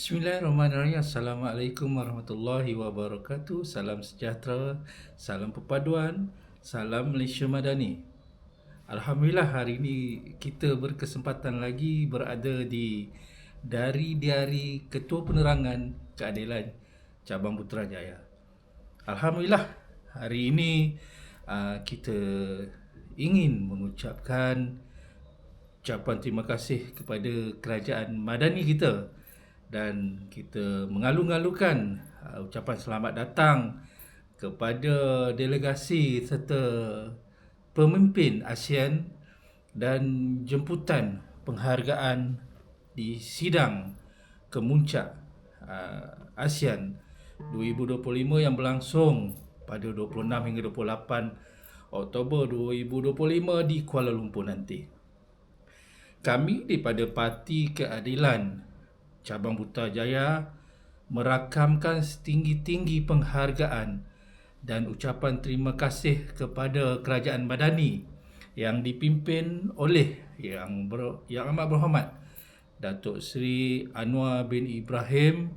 Bismillahirrahmanirrahim. Assalamualaikum warahmatullahi wabarakatuh. Salam sejahtera, salam perpaduan, salam Malaysia Madani. Alhamdulillah, hari ini kita berkesempatan lagi berada dari diari Ketua Penerangan Keadilan Cabang Putrajaya. Alhamdulillah, hari ini kita ingin mengucapkan ucapan terima kasih kepada kerajaan Madani kita, dan kita mengalu-ngalukan ucapan selamat datang kepada delegasi serta pemimpin ASEAN dan jemputan penghargaan di sidang kemuncak ASEAN 2025 yang berlangsung pada 26 hingga 28 Oktober 2025 di Kuala Lumpur nanti. Kami daripada Parti Keadilan Cabang Putrajaya merakamkan setinggi-tinggi penghargaan dan ucapan terima kasih kepada Kerajaan Madani yang dipimpin oleh Yang Amat Berhormat Datuk Seri Anwar bin Ibrahim,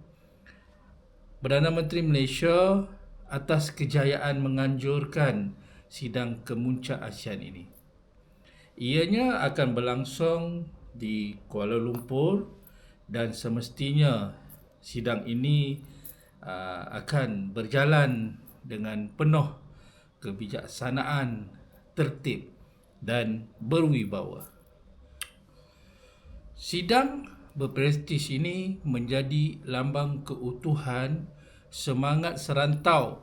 Perdana Menteri Malaysia, atas kejayaan menganjurkan sidang kemuncak ASEAN ini. Ianya akan berlangsung di Kuala Lumpur dan semestinya sidang ini akan berjalan dengan penuh kebijaksanaan, tertib dan berwibawa. Sidang berprestij ini menjadi lambang keutuhan semangat serantau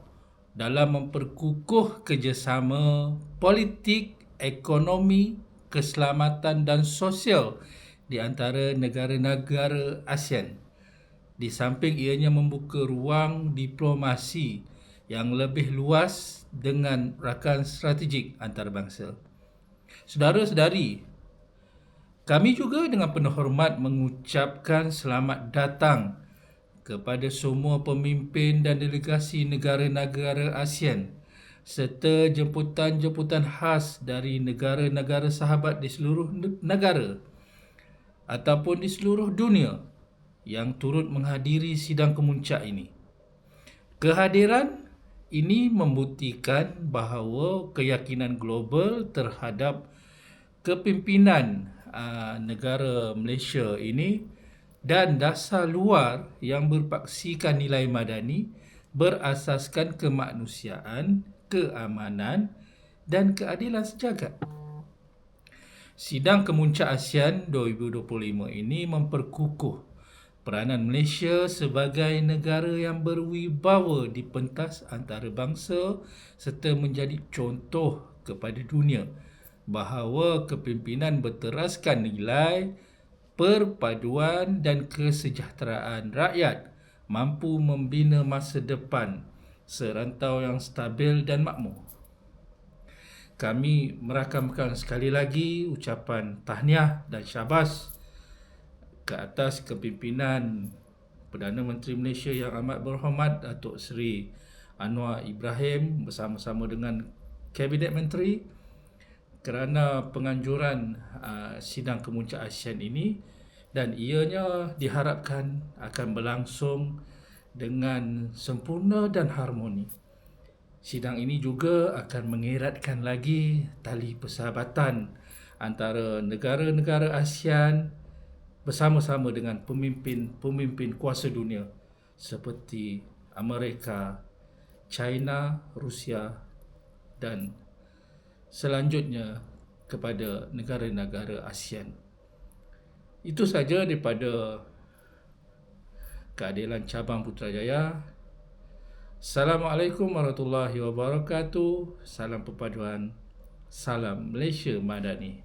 dalam memperkukuh kerjasama politik, ekonomi, keselamatan dan sosial di antara negara-negara ASEAN. Di samping ianya membuka ruang diplomasi yang lebih luas dengan rakan strategik antarabangsa. Saudara-saudari, kami juga dengan penuh hormat mengucapkan selamat datang kepada semua pemimpin dan delegasi negara-negara ASEAN serta jemputan-jemputan khas dari negara-negara sahabat di seluruh negara ataupun di seluruh dunia yang turut menghadiri sidang kemuncak ini. Kehadiran ini membuktikan bahawa keyakinan global terhadap kepimpinan negara Malaysia ini dan dasar luar yang berpaksikan nilai madani berasaskan kemanusiaan, keamanan dan keadilan sejagat. Sidang Kemuncak ASEAN 2025 ini memperkukuh peranan Malaysia sebagai negara yang berwibawa di pentas antarabangsa serta menjadi contoh kepada dunia bahawa kepimpinan berteraskan nilai, perpaduan dan kesejahteraan rakyat mampu membina masa depan serantau yang stabil dan makmur. Kami merakamkan sekali lagi ucapan tahniah dan syabas ke atas kepimpinan Perdana Menteri Malaysia Yang Amat Berhormat Datuk Seri Anwar Ibrahim bersama-sama dengan Kabinet Menteri kerana penganjuran sidang kemuncak ASEAN ini, dan ianya diharapkan akan berlangsung dengan sempurna dan harmoni. Sidang ini juga akan mengeratkan lagi tali persahabatan antara negara-negara ASEAN bersama-sama dengan pemimpin kuasa dunia seperti Amerika, China, Rusia dan selanjutnya kepada negara-negara ASEAN. Itu saja daripada Keadilan Cabang Putrajaya. Assalamualaikum warahmatullahi wabarakatuh. Salam perpaduan. Salam Malaysia Madani.